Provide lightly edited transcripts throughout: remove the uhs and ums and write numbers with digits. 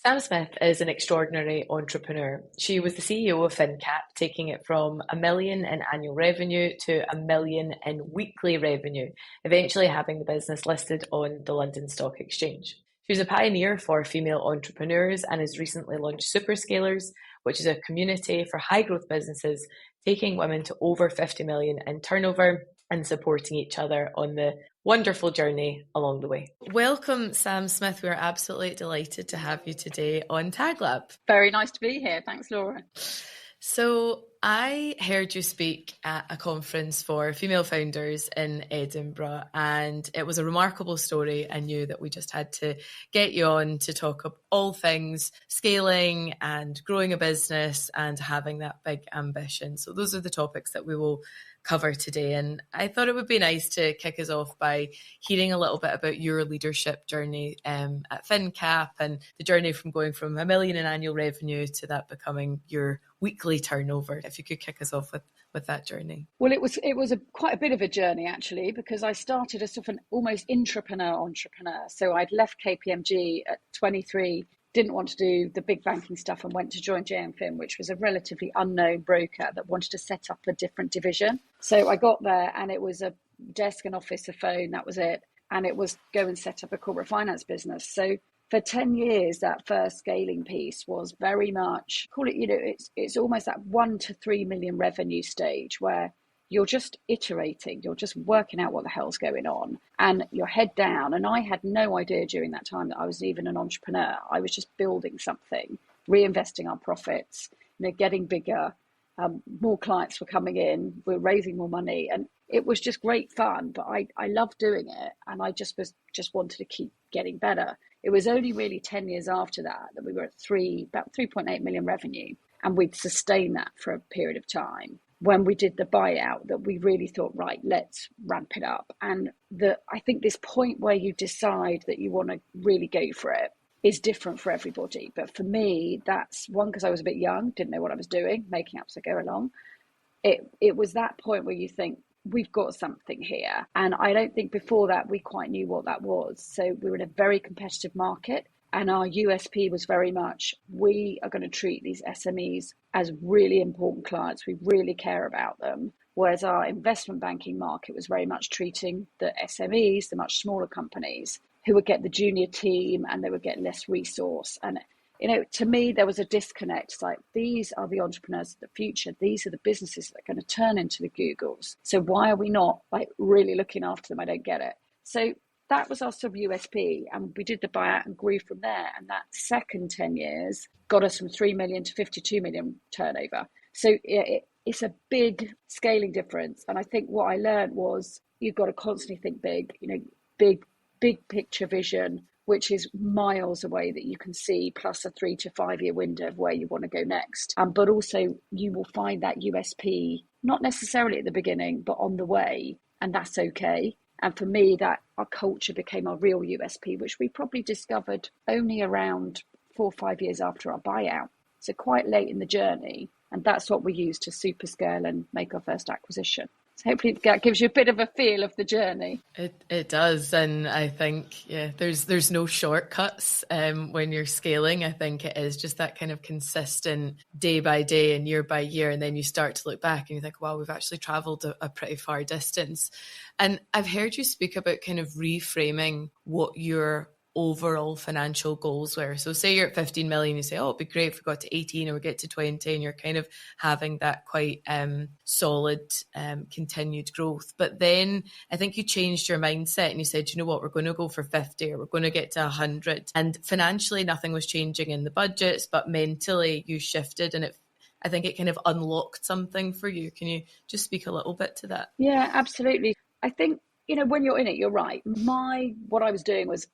Sam Smith is an extraordinary entrepreneur. She was the CEO of FinCap, taking it from 1 million in annual revenue to 1 million in weekly revenue, eventually having the business listed on the London Stock Exchange. She was a pioneer for female entrepreneurs and has recently launched Superscalers, which is a community for high growth businesses, taking women to over 50 million in turnover and supporting each other on the wonderful journey along the way. Welcome, Sam Smith. We're absolutely delighted to have you today on Tag Lab. Very nice to be here. Thanks, Laura. So I heard you speak at a conference for female founders in Edinburgh, and it was a remarkable story. I knew that we just had to get you on to talk about all things scaling and growing a business and having that big ambition. So those are the topics that we will cover today. And I thought it would be nice to kick us off by hearing a little bit about your leadership journey at FinCap and the journey from going from 1 million in annual revenue to that becoming your weekly turnover. If you could kick us off with that journey. Well, it was quite a bit of a journey, actually, because I started as sort of an almost entrepreneur. So I'd left KPMG at 23, didn't want to do the big banking stuff, and went to join JMFin, which was a relatively unknown broker that wanted to set up a different division. So I got there and it was a desk, an office, a phone, that was it. And it was go and set up a corporate finance business. So for 10 years, that first scaling piece was very much, call it, it's almost that 1 to 3 million revenue stage where you're just iterating, you're just working out what the hell's going on and you're head down. And I had no idea during that time that I was even an entrepreneur. I was just building something, reinvesting our profits, getting bigger. More clients were coming in, we're raising more money, and it was just great fun. But I loved doing it, and I just wanted to keep getting better. It was only really 10 years after that we were at about 3.8 million revenue, and we'd sustained that for a period of time. When we did the buyout, that we really thought, right, let's ramp it up. And I think this point where you decide that you want to really go for it is different for everybody. But for me, that's one, because I was a bit young, didn't know what I was doing, making up as I go along. It was that point where you think, we've got something here. And I don't think before that we quite knew what that was. So we were in a very competitive market. And our USP was very much, we are going to treat these SMEs as really important clients. We really care about them. Whereas our investment banking market was very much treating the SMEs, the much smaller companies, who would get the junior team and they would get less resource. And, to me, there was a disconnect. It's like, these are the entrepreneurs of the future. These are the businesses that are going to turn into the Googles. So why are we not really looking after them? I don't get it. So that was our sub USP, and we did the buyout and grew from there. And that second 10 years got us from 3 million to 52 million turnover. So it's a big scaling difference. And I think what I learned was you've got to constantly think big, big picture vision, which is miles away that you can see, plus a 3 to 5 year window of where you want to go next. But also you will find that USP, not necessarily at the beginning, but on the way. And that's okay. And for me, that our culture became our real USP, which we probably discovered only around 4 or 5 years after our buyout. So quite late in the journey. And that's what we used to super scale and make our first acquisition. So hopefully that gives you a bit of a feel of the journey. It does. And I think, there's no shortcuts when you're scaling. I think it is just that kind of consistent day by day and year by year. And then you start to look back and you think, wow, we've actually traveled a pretty far distance. And I've heard you speak about kind of reframing what your overall financial goals were. So say you're at 15 million, you say, oh, it'd be great if we got to 18 or we get to 20, and you're kind of having that quite solid continued growth. But then I think you changed your mindset and you said, you know what, we're going to go for 50 or we're going to get to 100. And financially, nothing was changing in the budgets, but mentally you shifted, and I think it kind of unlocked something for you. Can you just speak a little bit to that? Yeah, absolutely. I think, when you're in it, you're right. What I was doing was,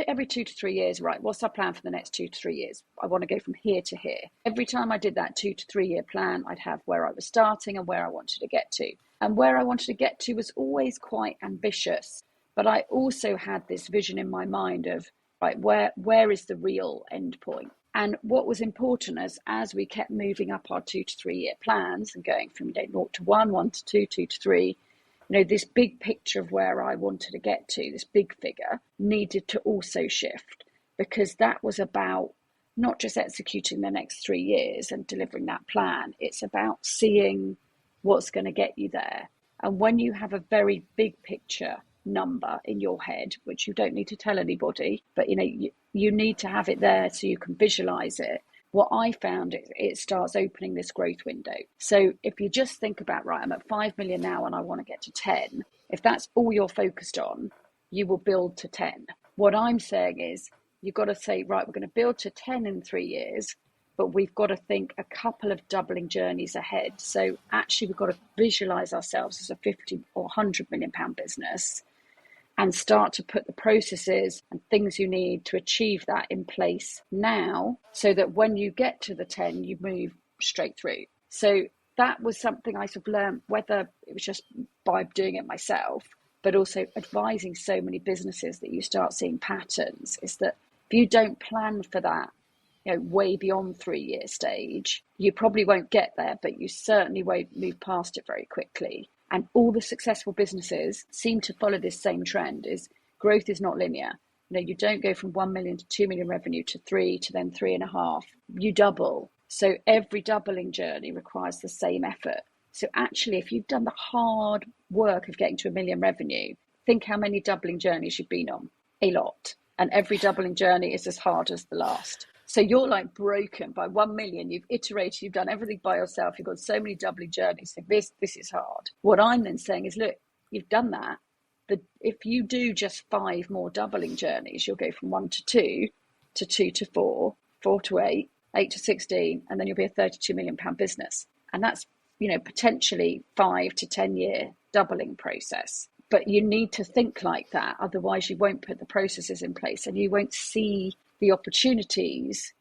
every 2 to 3 years, right, what's our plan for the next 2 to 3 years? I want to go from here to here. Every time I did that 2 to 3 year plan, I'd have where I was starting and where I wanted to get to. And where I wanted to get to was always quite ambitious. But I also had this vision in my mind of, right, where is the real end point? And what was important as we kept moving up our 2 to 3 year plans and going from 0 to 1, 1 to 2, 2 to 3, this big picture of where I wanted to get to, this big figure, needed to also shift, because that was about not just executing the next 3 years and delivering that plan. It's about seeing what's going to get you there. And when you have a very big picture number in your head, which you don't need to tell anybody, but you need to have it there so you can visualize it. What I found, it starts opening this growth window. So if you just think about, right, I'm at 5 million now and I want to get to 10, if that's all you're focused on, you will build to 10. What I'm saying is you've got to say, right, we're going to build to 10 in 3 years, but we've got to think a couple of doubling journeys ahead. So actually, we've got to visualize ourselves as a 50 or 100 million pound business and start to put the processes and things you need to achieve that in place now, so that when you get to the 10, you move straight through. So that was something I sort of learned, whether it was just by doing it myself, but also advising so many businesses, that you start seeing patterns, is that if you don't plan for that, way beyond 3 year stage, you probably won't get there, but you certainly won't move past it very quickly. And all the successful businesses seem to follow this same trend, is growth is not linear. You don't go from 1 million to 2 million revenue to 3 to then 3.5. You double. So every doubling journey requires the same effort. So actually, if you've done the hard work of getting to 1 million revenue, think how many doubling journeys you've been on. A lot. And every doubling journey is as hard as the last. So you're like broken by 1 million. You've iterated, you've done everything by yourself. You've got so many doubling journeys. So this is hard. What I'm then saying is, look, you've done that. But if you do just 5 more doubling journeys, you'll go from 1 to 2 to 2 to 4, 4 to 8, 8 to 16, and then you'll be a 32 million pound business. And that's, potentially 5 to 10 year doubling process. But you need to think like that. Otherwise, you won't put the processes in place and you won't see the opportunities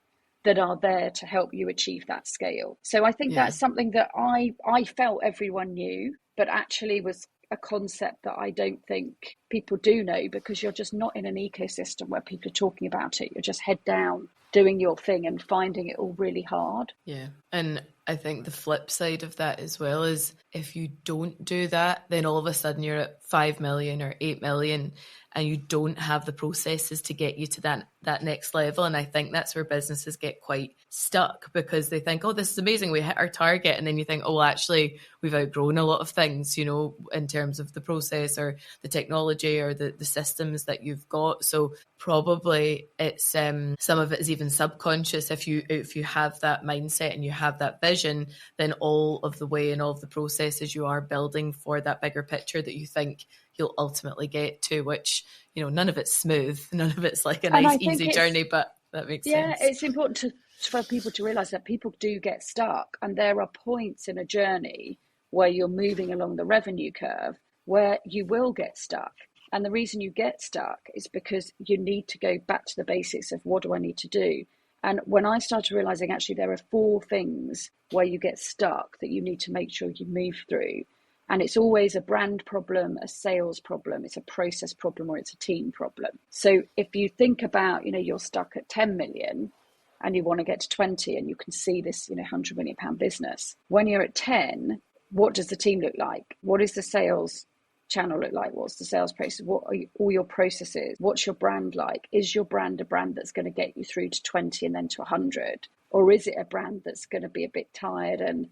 that are there to help you achieve that scale. So I think that's something that I felt everyone knew, but actually was a concept that I don't think people do know, because you're just not in an ecosystem where people are talking about it. You're just head down doing your thing and finding it all really hard. Yeah. And I think the flip side of that as well is, if you don't do that, then all of a sudden you're at 5 million or 8 million and you don't have the processes to get you to that next level. And I think that's where businesses get quite stuck, because they think, oh, this is amazing, we hit our target. And then you think, oh, actually, we've outgrown a lot of things, in terms of the process or the technology or the systems that you've got. So probably it's some of it is even subconscious. If you have that mindset and you have that vision, then all of the way and all of the processes you are building for that bigger picture that you think you'll ultimately get to, which, none of it's smooth, none of it's like a nice, easy journey, but that makes sense. Yeah, it's important for people to realise that people do get stuck, and there are points in a journey where you're moving along the revenue curve where you will get stuck. And the reason you get stuck is because you need to go back to the basics of, what do I need to do? And when I started realising, actually, there are 4 things where you get stuck that you need to make sure you move through. And it's always a brand problem, a sales problem, it's a process problem, or it's a team problem. So if you think about, you're stuck at 10 million and you want to get to 20, and you can see this, 100 million pound business. When you're at 10, what does the team look like? What is the sales channel look like? What's the sales process? What are all your processes? What's your brand like? Is your brand a brand that's going to get you through to 20 and then to 100? Or is it a brand that's going to be a bit tired and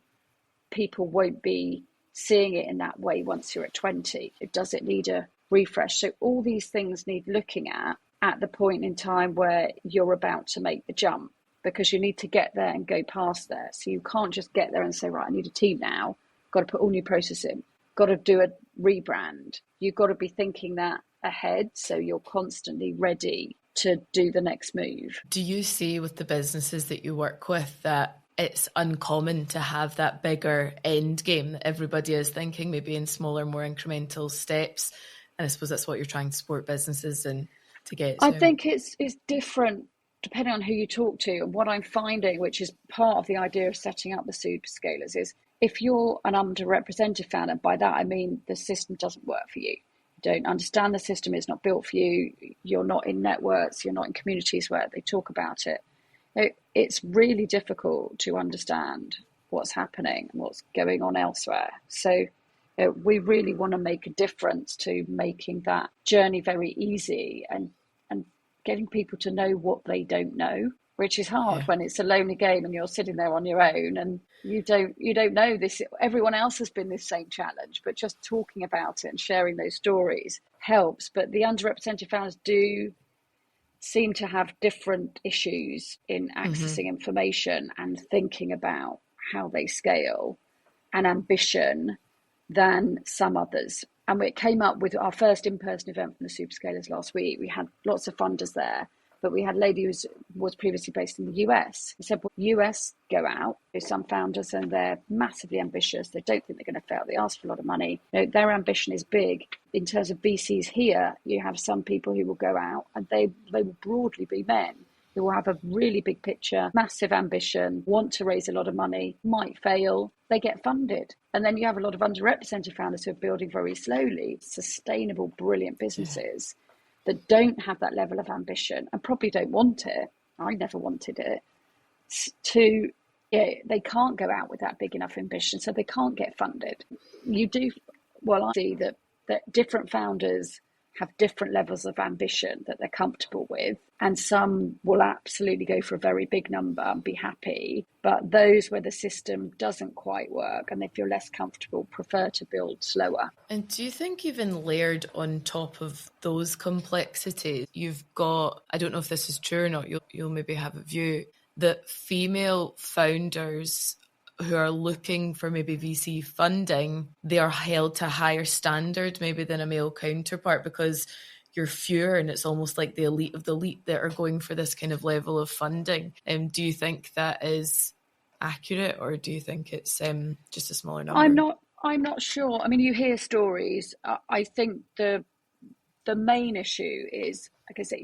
people won't be seeing it in that way once you're at 20? Does it need a refresh? So all these things need looking at the point in time where you're about to make the jump, because you need to get there and go past there. So you can't just get there and say, right, I need a team now, got to put all new process in, got to do a rebrand. You've got to be thinking that ahead, so you're constantly ready to do the next move. Do you see with the businesses that you work with that it's uncommon to have that bigger end game that everybody is thinking, maybe in smaller, more incremental steps? And I suppose that's what you're trying to support businesses and to get to. I think it's different depending on who you talk to. And what I'm finding, which is part of the idea of setting up the Superscalers, is if you're an underrepresented fan, and by that I mean the system doesn't work for you, you don't understand the system, it's not built for you, you're not in networks, you're not in communities where they talk about it, it's really difficult to understand what's happening and what's going on elsewhere. So we really want to make a difference to making that journey very easy and getting people to know what they don't know. which is hard when it's a lonely game and you're sitting there on your own and you don't know this. Everyone else has been this same challenge, but just talking about it and sharing those stories helps. But the underrepresented founders do seem to have different issues in accessing information and thinking about how they scale and ambition than some others. And we came up with our first in-person event from the Superscalers last week. We had lots of funders there, but we had a lady who was previously based in the US. We said, well, US go out. There's some founders and they're massively ambitious. They don't think they're going to fail. They ask for a lot of money. Their ambition is big. In terms of VCs here, you have some people who will go out and they will broadly be men who will have a really big picture, massive ambition, want to raise a lot of money, might fail, they get funded. And then you have a lot of underrepresented founders who are building very slowly, sustainable, brilliant businesses that don't have that level of ambition and probably don't want it. I never wanted it. They can't go out with that big enough ambition, so they can't get funded. I see that different founders have different levels of ambition that they're comfortable with, and some will absolutely go for a very big number and be happy, but those where the system doesn't quite work and they feel less comfortable prefer to build slower. And do you think even layered on top of those complexities, you've got, I don't know if this is true or not, you'll maybe have a view, that female founders who are looking for maybe VC funding, they are held to a higher standard maybe than a male counterpart because you're fewer and it's almost like the elite of the elite that are going for this kind of level of funding. Do you think that is accurate, or do you think it's just a smaller number? I'm not sure. I mean, you hear stories. I think the main issue is, like I said,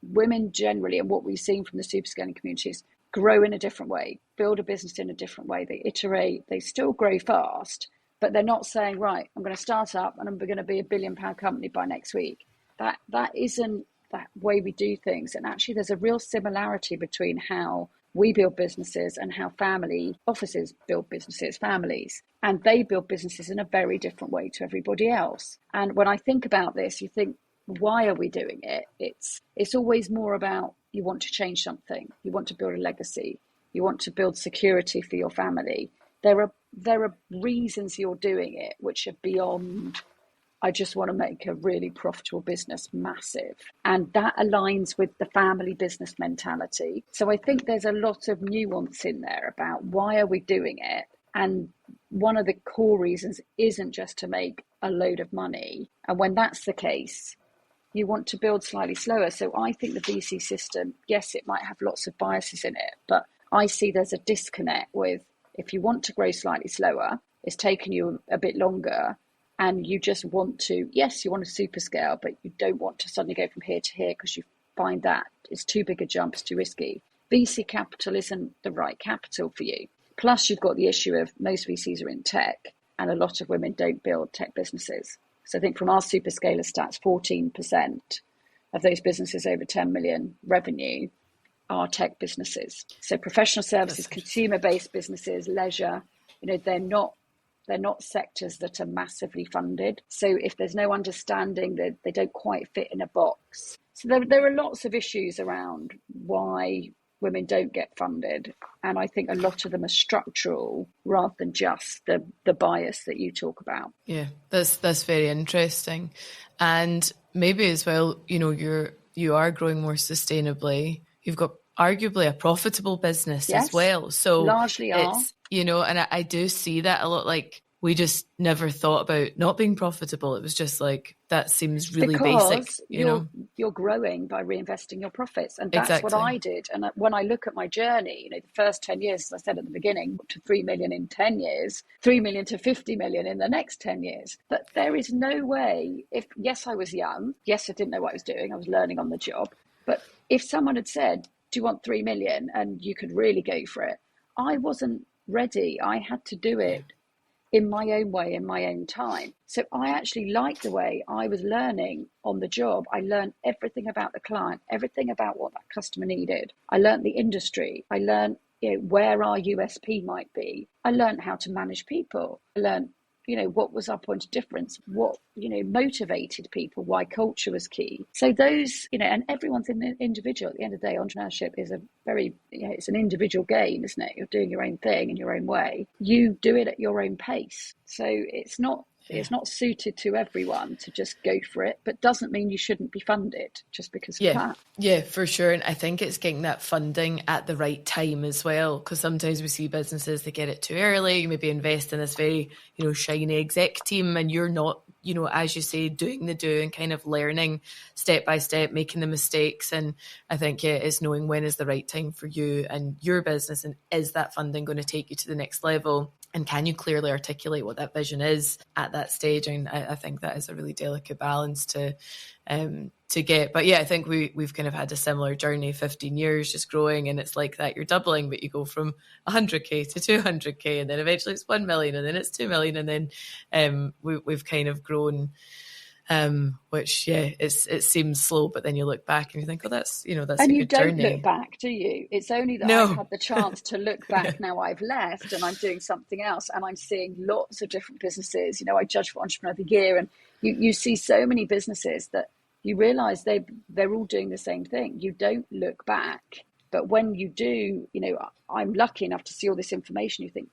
women generally, and what we've seen from the superscaling communities, grow in a different way, build a business in a different way. They iterate, they still grow fast, but they're not saying, right, I'm going to start up and I'm going to be £1 billion company by next week. That isn't that way we do things. And actually there's a real similarity between how we build businesses and how family offices build businesses, families, and they build businesses in a very different way to everybody else. And when I think about this, you think, why are we doing it? It's always more about, you want to change something, you want to build a legacy, you want to build security for your family. There are reasons you're doing it which are beyond, I just want to make a really profitable business massive. And that aligns with the family business mentality. So I think there's a lot of nuance in there about why are we doing it? And one of the core reasons isn't just to make a load of money. And when that's the case, you want to build slightly slower. So I think the VC system, yes, it might have lots of biases in it, but I see there's a disconnect with, if you want to grow slightly slower, it's taken you a bit longer, and you just want to, yes, you want to super scale, but you don't want to suddenly go from here to here because you find that it's too big a jump, it's too risky. VC capital isn't the right capital for you. Plus, you've got the issue of most VCs are in tech, and a lot of women don't build tech businesses. So I think from our Superscaler stats, 14% of those businesses over 10 million revenue are tech businesses. So professional services, consumer-based businesses, leisure, they're not sectors that are massively funded. So if there's no understanding that they don't quite fit in a box. So there are lots of issues around why women don't get funded. And I think a lot of them are structural rather than just the bias that you talk about. Yeah, that's very interesting. And maybe as well, you are growing more sustainably. You've got arguably a profitable business as well. So largely are. And I do see that a lot. Like, we just never thought about not being profitable. It was just like, that seems really basic. You're growing by reinvesting your profits. And that's what I did. And when I look at my journey, the first 10 years, as I said at the beginning, to 3 million in 10 years, 3 million to 50 million in the next 10 years. But there is no way, yes, I was young. Yes, I didn't know what I was doing. I was learning on the job. But if someone had said, do you want 3 million? And you could really go for it. I wasn't ready. I had to do it in my own way, in my own time. So I actually liked the way I was learning on the job. I learned everything about the client, everything about what that customer needed. I learned the industry. I learned where our USP might be. I learned how to manage people. I learned what was our point of difference, what, motivated people, why culture was key. So those, and everyone's an individual. At the end of the day, entrepreneurship is a very, it's an individual game, isn't it? You're doing your own thing in your own way. You do it at your own pace. So it's not suited to everyone to just go for it, but doesn't mean you shouldn't be funded just because of that. Yeah, for sure. And I think it's getting that funding at the right time as well, because sometimes we see businesses, they get it too early. You maybe invest in this very, shiny exec team, and you're not, as you say, doing the do and kind of learning step by step, making the mistakes. And I think, it's knowing when is the right time for you and your business, and is that funding going to take you to the next level? And can you clearly articulate what that vision is at that stage? And I think that is a really delicate balance to get. But yeah, I think we've kind of had a similar journey, 15 years just growing, and it's like that. You're doubling, but you go from 100K to 200K, and then eventually it's 1 million, and then it's 2 million, and then we've kind of grown. Which it seems slow, but then you look back and you think, oh, that's a good journey. And you don't look back, do you? It's only that I've had the chance to look back now I've left and I'm doing something else, and I'm seeing lots of different businesses. I judge for Entrepreneur of the Year, and you see so many businesses that you realise they're all doing the same thing. You don't look back, but when you do, I'm lucky enough to see all this information. You think,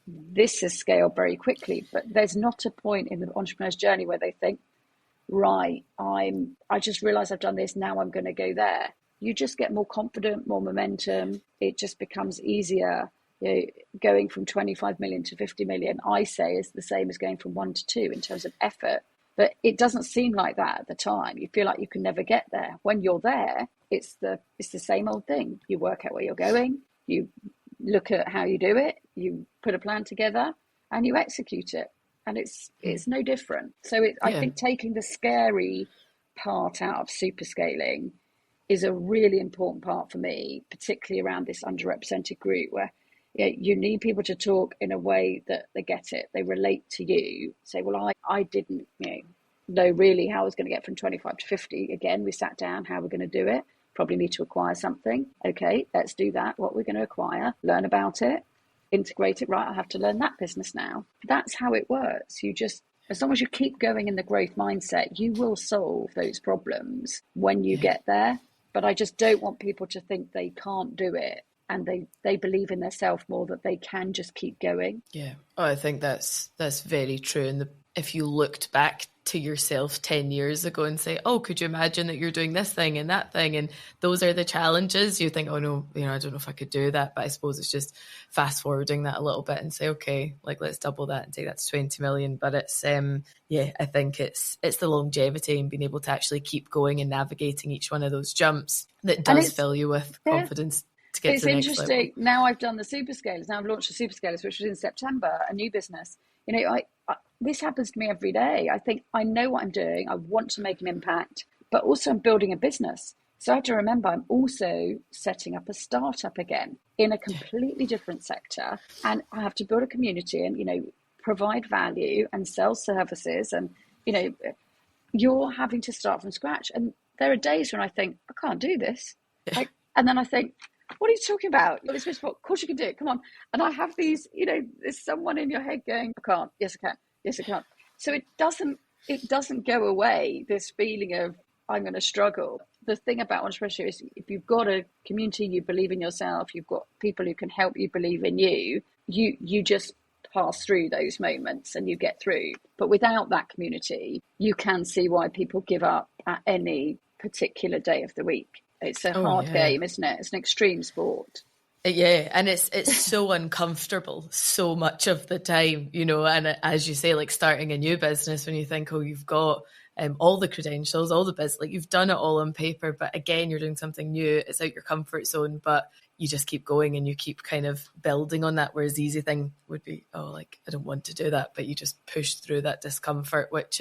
this has scaled very quickly, but there's not a point in the entrepreneur's journey where they think, right, I just realized I've done this, now I'm going to go there. You just get more confident, more momentum. It just becomes easier. Going from 25 million to 50 million, I say, is the same as going from 1 to 2 in terms of effort. But it doesn't seem like that at the time. You feel like you can never get there. When you're there, it's the same old thing. You work out where you're going, you look at how you do it, you put a plan together, and you execute it. And it's no different. So I think taking the scary part out of superscaling is a really important part for me, particularly around this underrepresented group, where you need people to talk in a way that they get it, they relate to you. Say, well, I didn't know really how I was going to get from 25 to 50. Again, we sat down, how we're going to do it. Probably need to acquire something. Okay, let's do that. What we're going to acquire, learn about it, integrate it. Right, I have to learn that business now. That's how it works. As long as you keep going in the growth mindset, you will solve those problems when you get there. But I just don't want people to think they can't do it, and they believe in themselves more, that they can just keep going. Yeah. Oh, I think that's very true. And if you looked back to yourself 10 years ago and say, oh, could you imagine that you're doing this thing and that thing, and those are the challenges, you think, oh no, I don't know if I could do that. But I suppose it's just fast forwarding that a little bit and say, okay, let's double that and take that to 20 million. But it's I think it's the longevity and being able to actually keep going and navigating each one of those jumps that does fill you with confidence to get to the next level. It's interesting. Now I've done the Superscalers. Now I've launched the Superscalers, which was in September, a new business. This happens to me every day. I think I know what I'm doing. I want to make an impact, but also I'm building a business. So I have to remember I'm also setting up a startup again in a completely different sector. And I have to build a community and, provide value and sell services. And, you're having to start from scratch. And there are days when I think, I can't do this. And then I think, what are you talking about? Of course you can do it. Come on. And I have these, there's someone in your head going, I can't. Yes, I can. Yes, I can't. So it doesn't go away, this feeling of I'm going to struggle. The thing about entrepreneurship is, if you've got a community, you believe in yourself, you've got people who can help you believe in you, you just pass through those moments and you get through. But without that community, you can see why people give up at any particular day of the week. It's a hard game, isn't it? It's an extreme sport. Yeah, and it's so uncomfortable so much of the time, and as you say, like starting a new business, when you think, oh, you've got all the credentials, all the business, like you've done it all on paper, but again, you're doing something new, it's out your comfort zone, but you just keep going and you keep kind of building on that. Whereas the easy thing would be, I don't want to do that, but you just push through that discomfort, which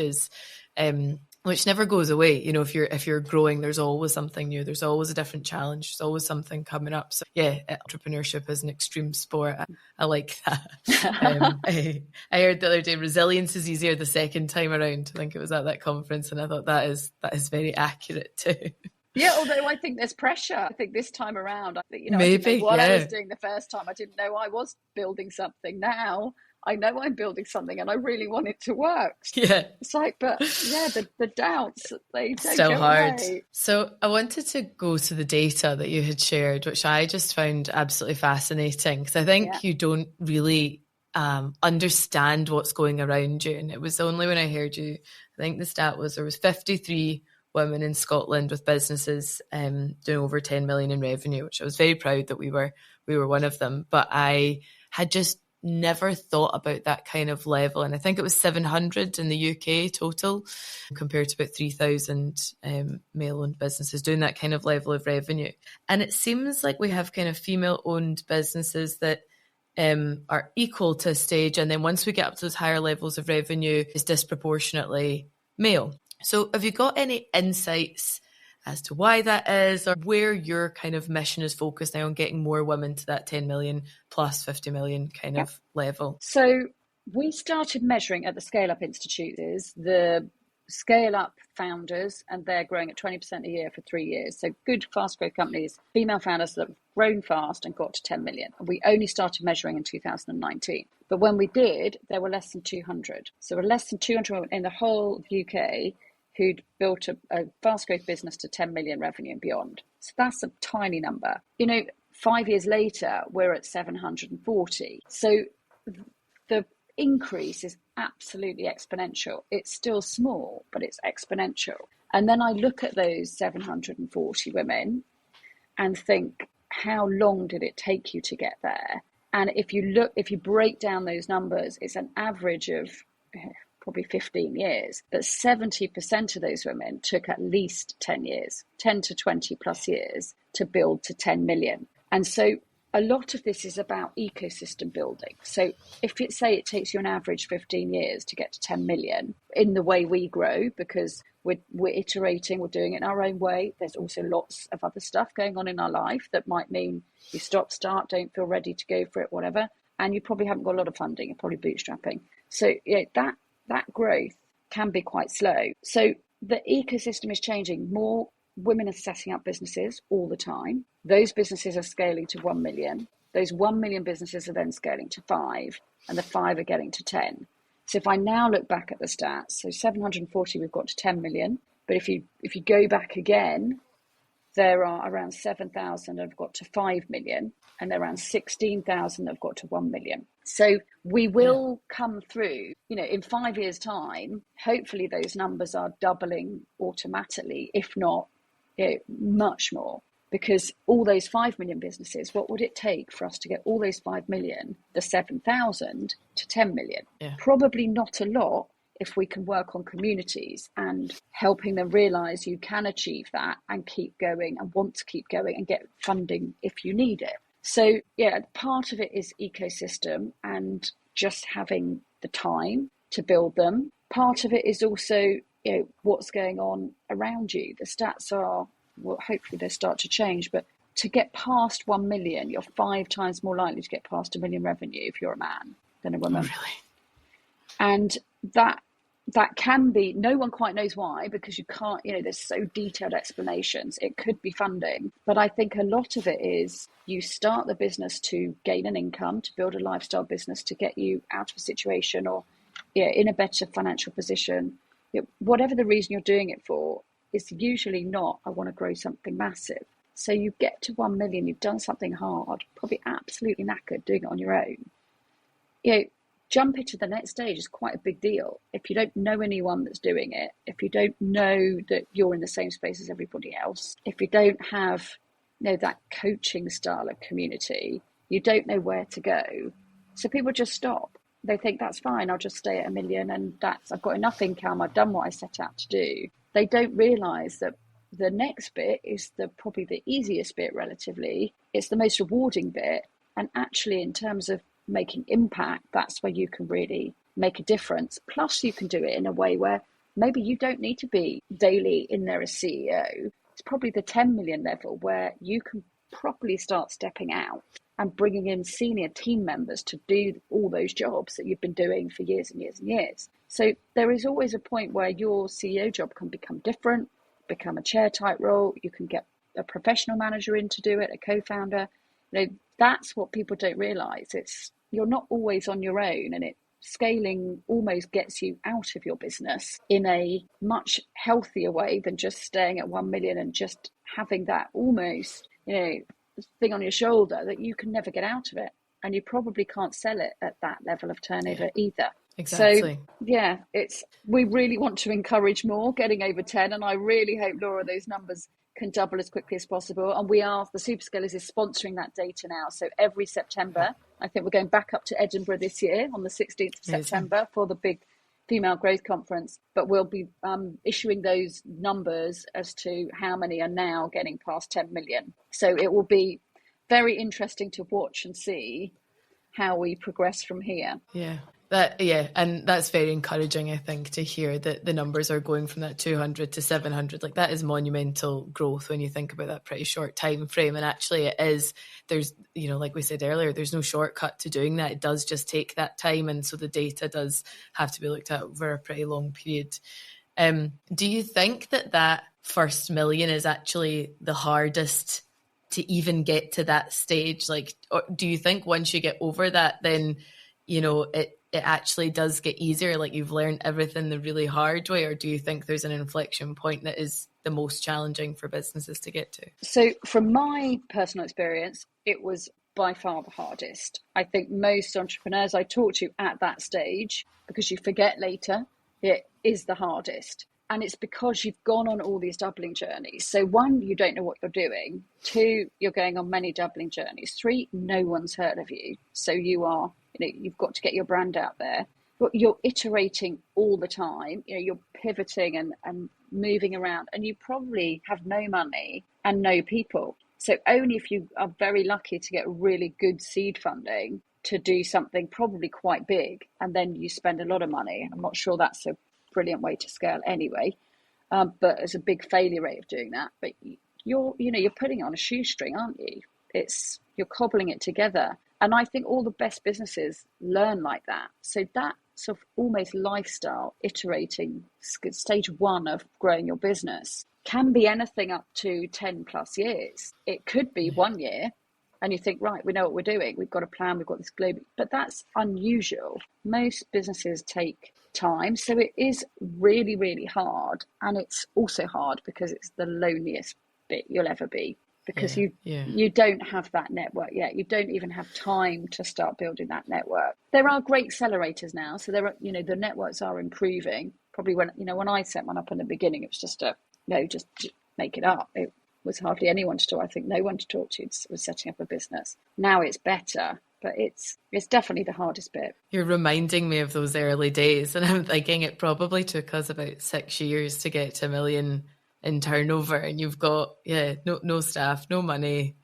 never goes away. If you're growing, there's always something new. There's always a different challenge. There's always something coming up. So yeah, entrepreneurship is an extreme sport. I like that. I heard the other day, resilience is easier the second time around. I think it was at that conference, and I thought that is very accurate too. Yeah, although I think there's pressure. I think this time around, I maybe I didn't know what I was doing the first time. I didn't know I was building something. Now I know I'm building something and I really want it to work. Yeah. It's like, but yeah, the doubts, they don't Still go hard. away. So I wanted to go to the data that you had shared, which I just found absolutely fascinating, because I think you don't really understand what's going around you. And it was only when I heard you, I think the stat was there was 53 women in Scotland with businesses doing over 10 million in revenue, which I was very proud that we were one of them. But I had just never thought about that kind of level. And I think it was 700 in the UK total, compared to about 3,000 male-owned businesses doing that kind of level of revenue. And it seems like we have kind of female-owned businesses that are equal to a stage, and then once we get up to those higher levels of revenue, it's disproportionately male. So have you got any insights as to why that is, or where your kind of mission is focused now on getting more women to that 10 million plus 50 million kind of level? So we started measuring at the Scale Up Institute is the Scale Up founders, and they're growing at 20% a year for 3 years. So good, fast growth companies, female founders that have grown fast and got to 10 million. And we only started measuring in 2019. But when we did, there were less than 200. So we're less than 200 women in the whole UK who'd built a fast growth business to 10 million revenue and beyond. So that's a tiny number. 5 years later, we're at 740. So the increase is absolutely exponential. It's still small, but it's exponential. And then I look at those 740 women and think, how long did it take you to get there? And if you break down those numbers, it's an average of probably 15 years, but 70% of those women took at least 10 years, 10 to 20 plus years to build to 10 million. And so a lot of this is about ecosystem building. So if it takes you an average 15 years to get to 10 million in the way we grow, because we're iterating, we're doing it in our own way. There's also lots of other stuff going on in our life that might mean you start, don't feel ready to go for it, whatever. And you probably haven't got a lot of funding, you're probably bootstrapping. So that growth can be quite slow. So the ecosystem is changing. More women are setting up businesses all the time. Those businesses are scaling to 1 million. Those 1 million businesses are then scaling to 5, and the 5 are getting to 10. So if I now look back at the stats, so 740, we've got to 10 million. But if you go back again, there are around 7,000 that have got to 5 million, and there are around 16,000 that have got to 1 million. So we will come through, in 5 years' time, hopefully those numbers are doubling automatically, if not much more. Because all those 5 million businesses, what would it take for us to get all those 5 million, the 7,000 to 10 million? Yeah. Probably not a lot, if we can work on communities and helping them realize you can achieve that and keep going and want to keep going and get funding if you need it. So part of it is ecosystem and just having the time to build them. Part of it is also what's going on around you. The stats are, well, hopefully they start to change, but to get past 1 million, you're 5 times more likely to get past 1 million revenue if you're a man than a woman. Oh, really? And that can be, no one quite knows why, because you can't, there's so detailed explanations. It could be funding, but I think a lot of it is you start the business to gain an income, to build a lifestyle business, to get you out of a situation or in a better financial position. Whatever the reason you're doing it for, it's usually not, I want to grow something massive. So you get to 1 million, you've done something hard, probably absolutely knackered doing it on your own. Jumping to the next stage is quite a big deal. If you don't know anyone that's doing it, if you don't know that you're in the same space as everybody else, if you don't have that coaching style of community, you don't know where to go. So people just stop. They think that's fine, I'll just stay at 1 million and I've got enough income, I've done what I set out to do. They don't realise that the next bit is probably the easiest bit relatively. It's the most rewarding bit. And actually, in terms of making impact, that's where you can really make a difference. Plus, you can do it in a way where maybe you don't need to be daily in there as CEO. It's probably the 10 million level where you can properly start stepping out and bringing in senior team members to do all those jobs that you've been doing for years and years and years. So there is always a point where your CEO job can become different, become a chair type role. You can get a professional manager in to do it, a co-founder. That's what people don't realize. It's you're not always on your own, and scaling almost gets you out of your business in a much healthier way than just staying at 1 million and just having that almost, thing on your shoulder that you can never get out of it. And you probably can't sell it at that level of turnover either. Exactly. So we really want to encourage more getting over 10. And I really hope, Laura, those numbers can double as quickly as possible. And the Superscalers is sponsoring that data now. So every September, I think we're going back up to Edinburgh this year on the 16th of September for the big female growth conference. But we'll be issuing those numbers as to how many are now getting past 10 million. So it will be very interesting to watch and see how we progress from here. And that's very encouraging, I think, to hear that the numbers are going from that 200 to 700. Like, that is monumental growth when you think about that pretty short time frame. And actually it is, there's, like we said earlier, there's no shortcut to doing that. It does just take that time. And so the data does have to be looked at over a pretty long period. Do you think that first million is actually the hardest to even get to that stage? Like, or do you think once you get over that, then, it actually does get easier, like you've learned everything the really hard way? Or do you think there's an inflection point that is the most challenging for businesses to get to? So from my personal experience, it was by far the hardest. I think most entrepreneurs I talk to at that stage, because you forget later, it is the hardest. And it's because you've gone on all these doubling journeys. So 1, you don't know what you're doing. 2, you're going on many doubling journeys. 3, no one's heard of you. So you've got to get your brand out there. But you're iterating all the time. You're pivoting and moving around, and you probably have no money and no people. So only if you are very lucky to get really good seed funding to do something probably quite big, and then you spend a lot of money. I'm not sure that's a brilliant way to scale anyway, but it's a big failure rate of doing that. But you're putting it on a shoestring, aren't you? You're cobbling it together. And I think all the best businesses learn like that. So that sort of almost lifestyle, iterating, stage 1 of growing your business can be anything up to 10 plus years. It could be 1 year and you think, right, we know what we're doing. We've got a plan. We've got this global, but that's unusual. Most businesses take time. So it is really, really hard. And it's also hard because it's the loneliest bit you'll ever be. Because you don't have that network yet. You don't even have time to start building that network. There are great accelerators now. So there are, the networks are improving. Probably when I set one up in the beginning, it was just just make it up. It was hardly anyone to talk. I think no one to talk to was setting up a business. Now it's better, but it's definitely the hardest bit. You're reminding me of those early days. And I'm thinking it probably took us about 6 years to get to 1 million in turnover, and you've got no staff, no money,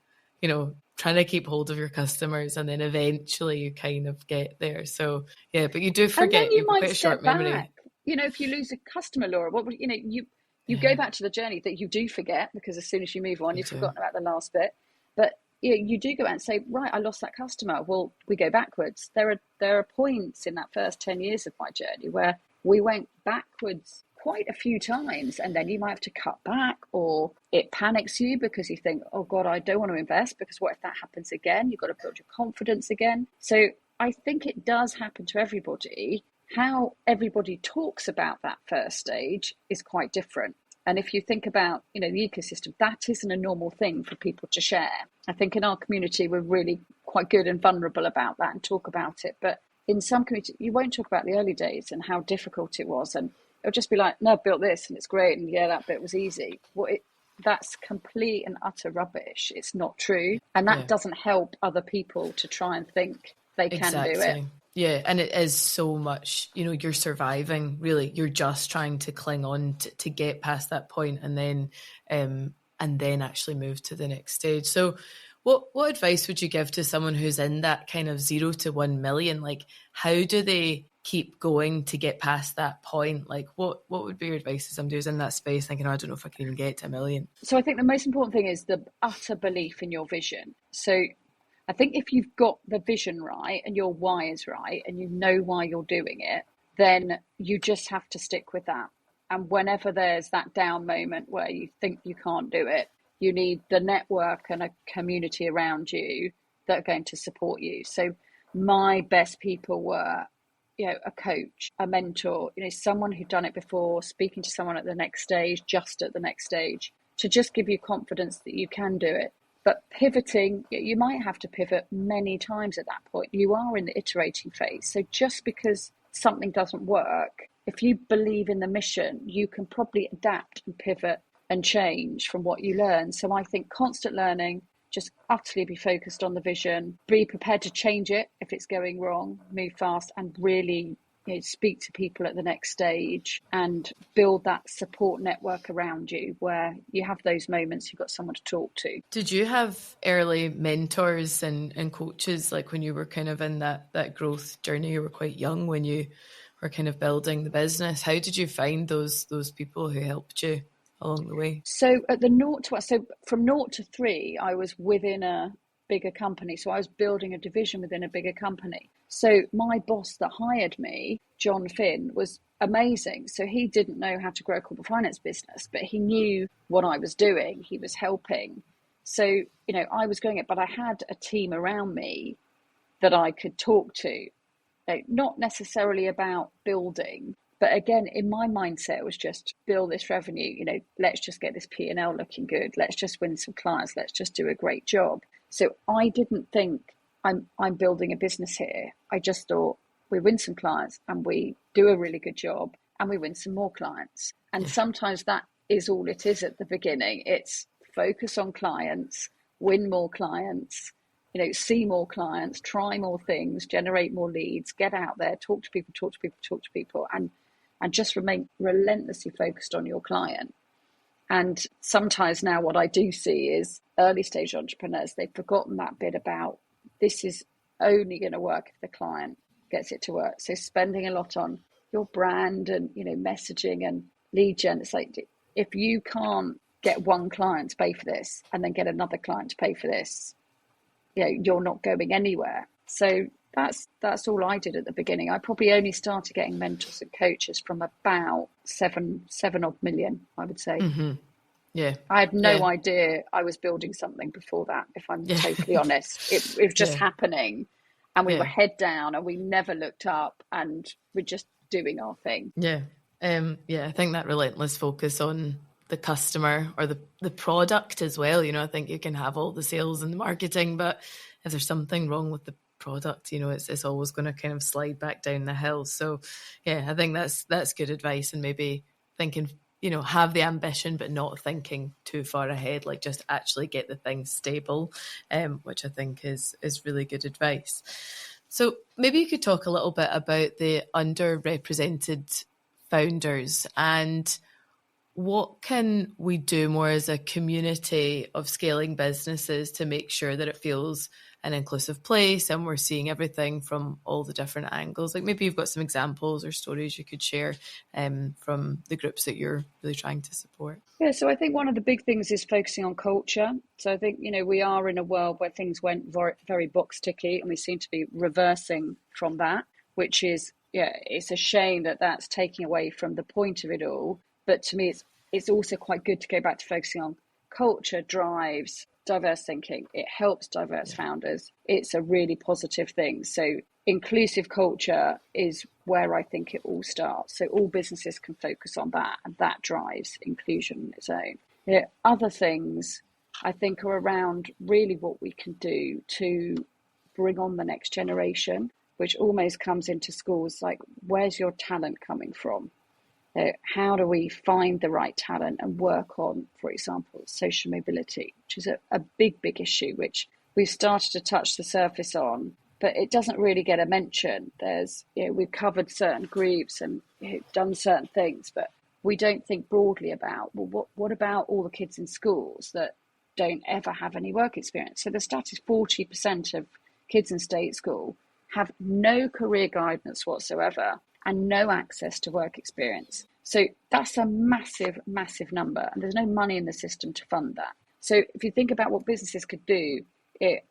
trying to keep hold of your customers, and then eventually you kind of get there. So but you do forget. And then you might quite a short memory. Back. If you lose a customer, Laura, what would you go back to the journey that you do forget, because as soon as you move on, you've forgotten about the last bit. But you do go out and say, right, I lost that customer. Well, we go backwards. There are points in that first 10 years of my journey where we went backwards quite a few times, and then you might have to cut back, or it panics you because you think, oh God, I don't want to invest, because what if that happens again? You've got to build your confidence again. So I think it does happen to everybody. How everybody talks about that first stage is quite different. And if you think about, the ecosystem, that isn't a normal thing for people to share. I think in our community, we're really quite good and vulnerable about that and talk about it. But in some communities, you won't talk about the early days and how difficult it was. And it'll just be like, no, I've built this and it's great. And that bit was easy. Well, that's complete and utter rubbish. It's not true. And that doesn't help other people to try and think they can do it. Yeah, and it is so much, you're surviving, really. You're just trying to cling on to get past that point, and then actually move to the next stage. So what advice would you give to someone who's in that kind of 0 to 1 million? Like, how do they keep going to get past that point? Like, what would be your advice to somebody who's in that space thinking, I don't know if I can even get to 1 million? So I think the most important thing is the utter belief in your vision. So I think if you've got the vision right and your why is right and you know why you're doing it, then you just have to stick with that. And whenever there's that down moment where you think you can't do it, you need the network and a community around you that are going to support you. So my best people were, a coach, a mentor, someone who'd done it before, speaking to someone at the next stage, just at the next stage, to just give you confidence that you can do it. But pivoting, you might have to pivot many times at that point. You are in the iterating phase. So just because something doesn't work, if you believe in the mission, you can probably adapt and pivot and change from what you learn. So I think constant learning, just utterly be focused on the vision, be prepared to change it if it's going wrong, move fast, and really speak to people at the next stage and build that support network around you where you have those moments, you've got someone to talk to. Did you have early mentors and coaches, like when you were kind of in that growth journey? You were quite young when you were kind of building the business. How did you find those people who helped you along the way? So from 0 to 3, I was within a bigger company. So I was building a division within a bigger company. So my boss that hired me, John Finn, was amazing. So he didn't know how to grow a corporate finance business, but he knew what I was doing. He was helping. So, I was going it, but I had a team around me that I could talk to, not necessarily about building, but again, in my mindset, it was just build this revenue, let's just get this P&L looking good. Let's just win some clients. Let's just do a great job. So I didn't think I'm building a business here. I just thought we win some clients and we do a really good job and we win some more clients. And sometimes that is all it is at the beginning. It's focus on clients, win more clients, see more clients, try more things, generate more leads, get out there, talk to people, and just remain relentlessly focused on your client. And sometimes now what I do see is early stage entrepreneurs, they've forgotten that bit about this is only going to work if the client gets it to work. So spending a lot on your brand and, messaging and lead gen. It's like, if you can't get one client to pay for this and then get another client to pay for this, you're not going anywhere. So that's all I did at the beginning. I probably only started getting mentors and coaches from about seven odd million, I would say. Mm-hmm. Yeah. I had no idea I was building something before that, if I'm totally honest. It was just happening, and we were head down and we never looked up and we're just doing our thing. Yeah. I think that relentless focus on the customer or the product as well. I think you can have all the sales and the marketing, but if there's something wrong with the product, it's always going to kind of slide back down the hill. So I think that's good advice, and maybe thinking, have the ambition but not thinking too far ahead, like just actually get the thing stable, which I think is really good advice. So maybe you could talk a little bit about the underrepresented founders and what can we do more as a community of scaling businesses to make sure that it feels an inclusive place and we're seeing everything from all the different angles? Like maybe you've got some examples or stories you could share from the groups that you're really trying to support. Yeah, so I think one of the big things is focusing on culture. So I think, we are in a world where things went very, very box ticky, and we seem to be reversing from that, which is, it's a shame that that's taking away from the point of it all. But to me, it's also quite good to go back to focusing on culture drives diverse thinking. It helps diverse founders. It's a really positive thing. So inclusive culture is where I think it all starts. So all businesses can focus on that, and that drives inclusion on its own. Other things I think are around really what we can do to bring on the next generation, which almost comes into schools, like where's your talent coming from? How do we find the right talent and work on, for example, social mobility, which is a big issue, which we've started to touch the surface on, but it doesn't really get a mention. We've covered certain groups and done certain things, but we don't think broadly about, what about all the kids in schools that don't ever have any work experience? So the stat is 40% of kids in state school have no career guidance whatsoever and no access to work experience. So that's a massive, massive number, and there's no money in the system to fund that. So if you think about what businesses could do,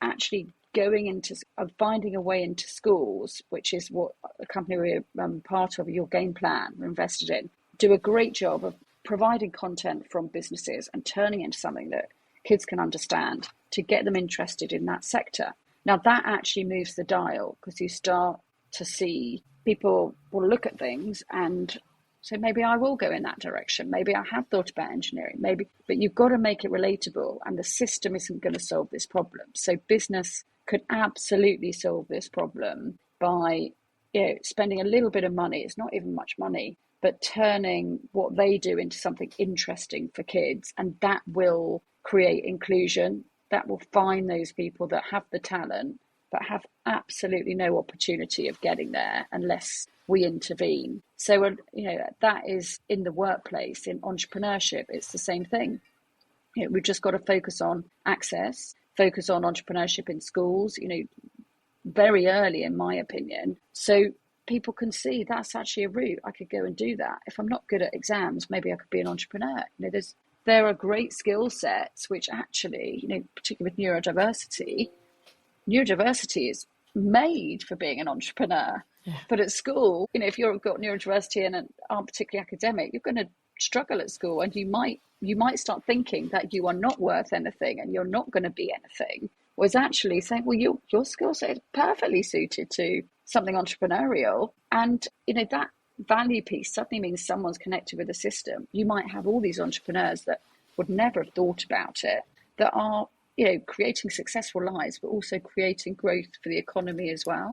actually going into finding a way into schools, which is what a company we're part of, Your Game Plan, we're invested in, do a great job of providing content from businesses and turning it into something that kids can understand to get them interested in that sector. Now that actually moves the dial, because you start to see people will look at things and say, maybe I will go in that direction. Maybe I have thought about engineering, but you've got to make it relatable, and the system isn't going to solve this problem. So business could absolutely solve this problem by spending a little bit of money. It's not even much money, but turning what they do into something interesting for kids, and that will create inclusion. That will find those people that have the talent but have absolutely no opportunity of getting there unless we intervene. So, that is in the workplace, in entrepreneurship, it's the same thing. We've just got to focus on access, focus on entrepreneurship in schools, very early, in my opinion. So people can see that's actually a route. I could go and do that. If I'm not good at exams, maybe I could be an entrepreneur. There are great skill sets which actually, particularly with neurodiversity is made for being an entrepreneur. Yeah. But at school, if you've got neurodiversity and aren't particularly academic, you're going to struggle at school, and you might start thinking that you are not worth anything and you're not going to be anything. Was actually saying, well, your skill set is perfectly suited to something entrepreneurial, and that value piece suddenly means someone's connected with the system. You might have all these entrepreneurs that would never have thought about it, that are creating successful lives, but also creating growth for the economy as well.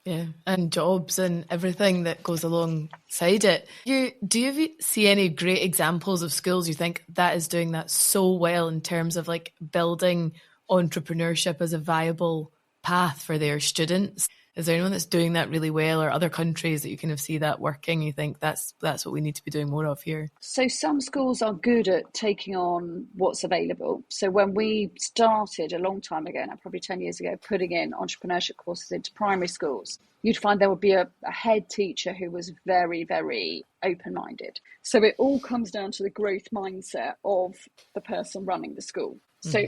Yeah, and jobs and everything that goes alongside it. Do you see any great examples of schools you think that is doing that so well in terms of like building entrepreneurship as a viable path for their students? Is there anyone that's doing that really well, or other countries that you kind of see that working? You think that's what we need to be doing more of here? So some schools are good at taking on what's available. So when we started a long time ago, now probably 10 years ago, putting in entrepreneurship courses into primary schools, you'd find there would be a head teacher who was very, very open-minded. So it all comes down to the growth mindset of the person running the school. So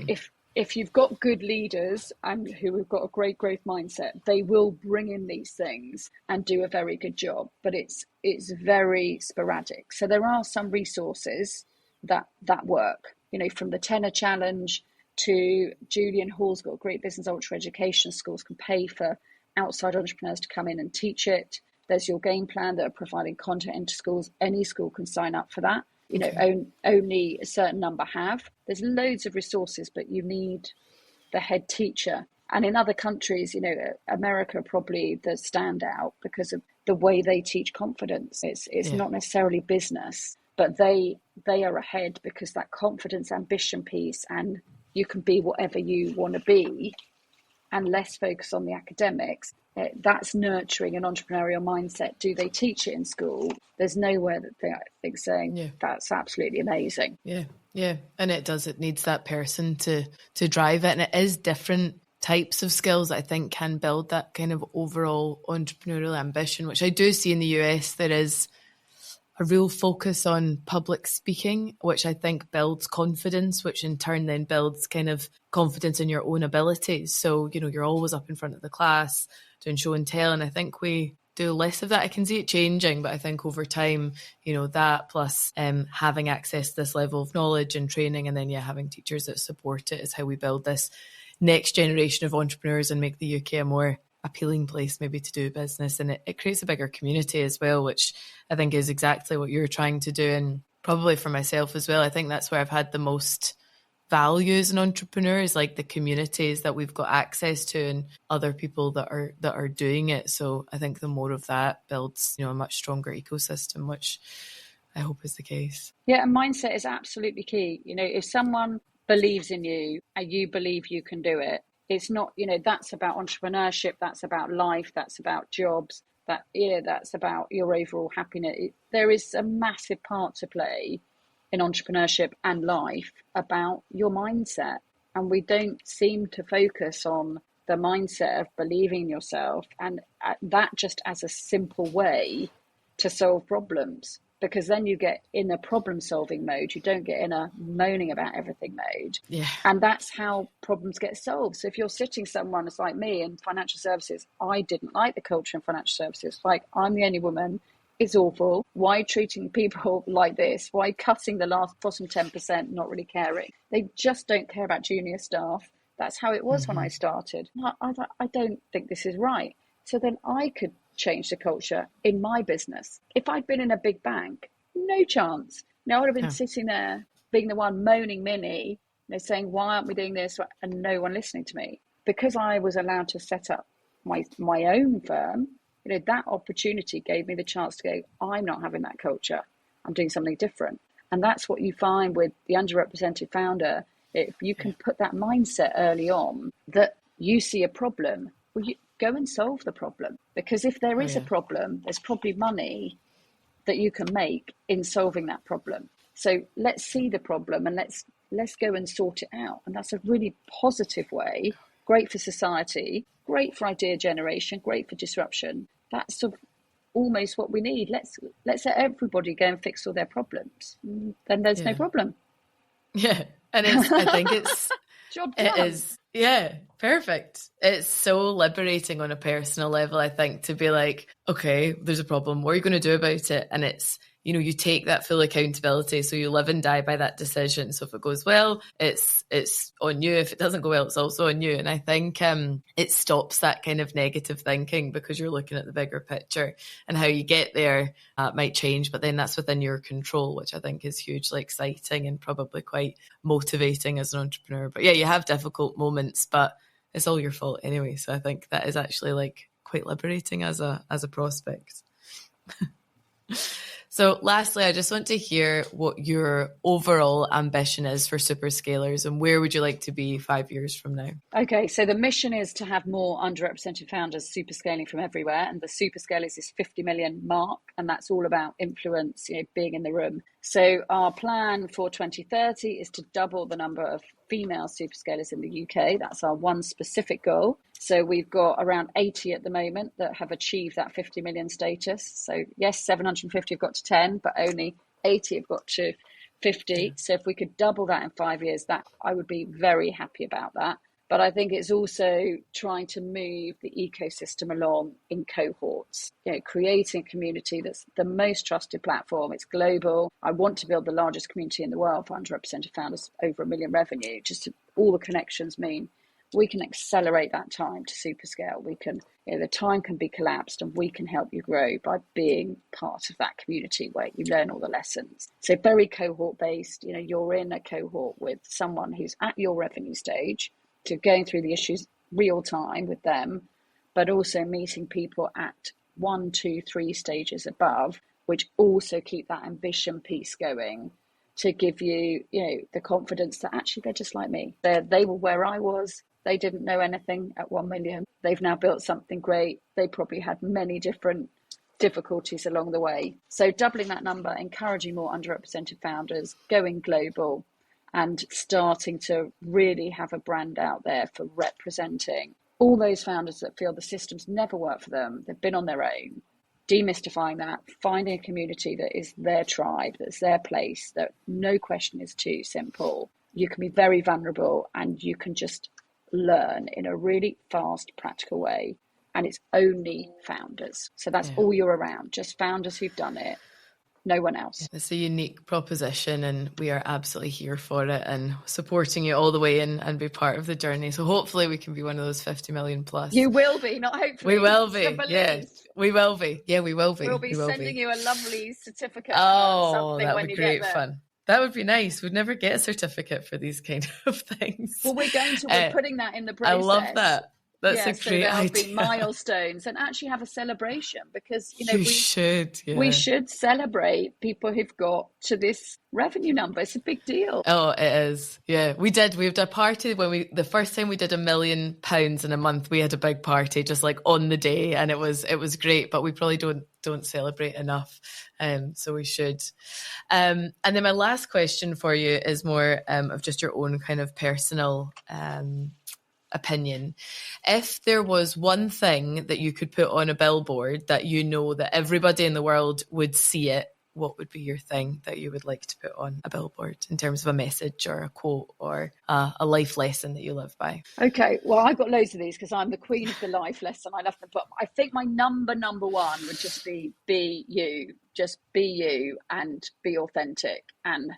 if you've got good leaders and who have got a great growth mindset, they will bring in these things and do a very good job. But it's very sporadic. So there are some resources that work. From the Tenor Challenge to Julian Hall's got a great business ultra education. Schools can pay for outside entrepreneurs to come in and teach it. There's Your Game Plan that are providing content into schools. Any school can sign up for that. Only a certain number have. There's loads of resources, but you need the head teacher. And in other countries, America probably the standout because of the way they teach confidence. It's not necessarily business, but they are ahead because that confidence, ambition piece, and you can be whatever you want to be, and less focus on the academics. That's nurturing an entrepreneurial mindset. Do they teach it in school? There's nowhere that they're saying that's absolutely amazing. Yeah, and it does. It needs that person to drive it, and it is different types of skills that I think can build that kind of overall entrepreneurial ambition, which I do see in the US. There is a real focus on public speaking, which I think builds confidence, which in turn then builds kind of confidence in your own abilities. So, you're always up in front of the class doing show and tell. And I think we do less of that. I can see it changing, but I think over time, that plus having access to this level of knowledge and training, and then having teachers that support it is how we build this next generation of entrepreneurs and make the UK a more appealing place maybe to do business. And it creates a bigger community as well, which I think is exactly what you're trying to do. And probably for myself as well, I think that's where I've had the most value as an entrepreneur, is like the communities that we've got access to and other people that are doing it. So I think the more of that builds, a much stronger ecosystem, which I hope is the case. Yeah, and mindset is absolutely key. If someone believes in you and you believe you can do it, it's not, that's about entrepreneurship, that's about life, that's about jobs, that's about your overall happiness. There is a massive part to play in entrepreneurship and life about your mindset. And we don't seem to focus on the mindset of believing in yourself, and that just as a simple way to solve problems. Because then you get in a problem-solving mode. You don't get in a moaning about everything mode. Yeah. And that's how problems get solved. So if you're sitting someone that's like me in financial services, I didn't like the culture in financial services. Like, I'm the only woman. It's awful. Why treating people like this? Why cutting the bottom 10%, not really caring? They just don't care about junior staff. That's how it was when I started. I thought, I don't think this is right. So then I could change the culture in my business. If I'd been in a big bank, no chance. I would have been sitting there being the one moaning Minnie, saying, why aren't we doing this? And no one listening to me. Because I was allowed to set up my own firm, that opportunity gave me the chance to go, I'm not having that culture. I'm doing something different. And that's what you find with the underrepresented founder. If you can put that mindset early on that you see a problem, well, you go and solve the problem. Because if there is a problem, there's probably money that you can make in solving that problem. So let's see the problem and let's go and sort it out. And that's a really positive way, great for society, great for idea generation, great for disruption. That's sort of almost what we need. Let's let everybody go and fix all their problems. Then there's no problem. Yeah. And I think it's job done. It is, yeah, perfect. It's so liberating on a personal level, I think, to be like, okay, there's a problem. What are you going to do about it? And it's, you take that full accountability. So you live and die by that decision. So if it goes well, it's on you. If it doesn't go well, it's also on you. And I think it stops that kind of negative thinking because you're looking at the bigger picture, and how you get there might change, but then that's within your control, which I think is hugely exciting and probably quite motivating as an entrepreneur. But yeah, you have difficult moments, but it's all your fault anyway. So I think that is actually like quite liberating as a prospect. So lastly, I just want to hear what your overall ambition is for Superscalers, and where would you like to be 5 years from now? Okay, so the mission is to have more underrepresented founders superscaling from everywhere. And the Superscalers is 50 million mark. And that's all about influence, being in the room. So our plan for 2030 is to double the number of female superscalers in the UK. That's our one specific goal. So we've got around 80 at the moment that have achieved that 50 million status. So yes, 750 have got to 10, but only 80 have got to 50. Yeah. So if we could double that in 5 years, that I would be very happy about that. But I think it's also trying to move the ecosystem along in cohorts, creating a community that's the most trusted platform. It's global. I want to build the largest community in the world for underrepresented founders, over 1 million revenue. Just all the connections mean we can accelerate that time to superscale. We can, the time can be collapsed, and we can help you grow by being part of that community where you learn all the lessons. So very cohort based, you're in a cohort with someone who's at your revenue stage, to going through the issues real time with them, but also meeting people at 1, 2, 3 stages above, which also keep that ambition piece going to give you, the confidence that actually they're just like me. They were where I was. They didn't know anything at 1 million. They've now built something great. They probably had many different difficulties along the way. So doubling that number, encouraging more underrepresented founders, going global, and starting to really have a brand out there for representing all those founders that feel the systems never work for them. They've been on their own, demystifying that, finding a community that is their tribe, that's their place, that no question is too simple. You can be very vulnerable and you can just learn in a really fast, practical way. And it's only founders. So that's all you're around, just founders who've done it. No one else. It's a unique proposition, and we are absolutely here for it and supporting you all the way in and be part of the journey. So hopefully we can be one of those 50 million plus. You will be, not hopefully. We will be. Yeah, we will be. Yeah, we will be. We'll be sending you a lovely certificate. Oh, that would be great fun. That would be nice. We'd never get a certificate for these kind of things. Well, we're putting that in the process. I love that. That's a great idea. There'll be milestones, and actually have a celebration, because we should celebrate people who've got to this revenue number. It's a big deal. Oh, it is. Yeah, we did a party when the first time we did £1 million in a month. We had a big party just like on the day, and it was great. But we probably don't celebrate enough, so we should. And then my last question for you is more of just your own kind of personal opinion. If there was one thing that you could put on a billboard that that everybody in the world would see it, what would be your thing that you would like to put on a billboard in terms of a message or a quote or a life lesson that you live by? Okay, well, I've got loads of these because I'm the queen of the life lesson. I love them, but I think my number one would just be you. Just be you and be authentic. And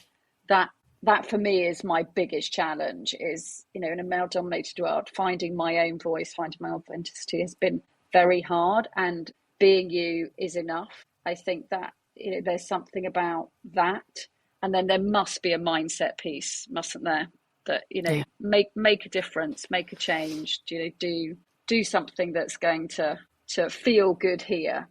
that that for me is my biggest challenge is, in a male dominated world, finding my own voice, finding my authenticity has been very hard, and being you is enough. I think that, there's something about that. And then there must be a mindset piece, mustn't there? That, make a difference, make a change, do something that's going to feel good here.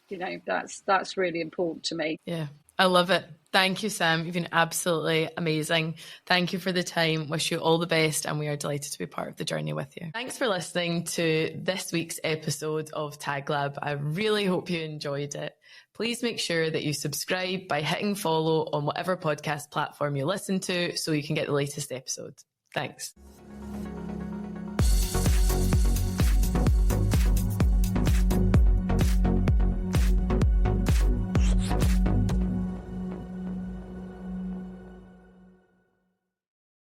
That's really important to me. Yeah, I love it. Thank you, Sam. You've been absolutely amazing. Thank you for the time. Wish you all the best, and we are delighted to be part of the journey with you. Thanks for listening to this week's episode of Tag Lab. I really hope you enjoyed it. Please make sure that you subscribe by hitting follow on whatever podcast platform you listen to so you can get the latest episode. Thanks.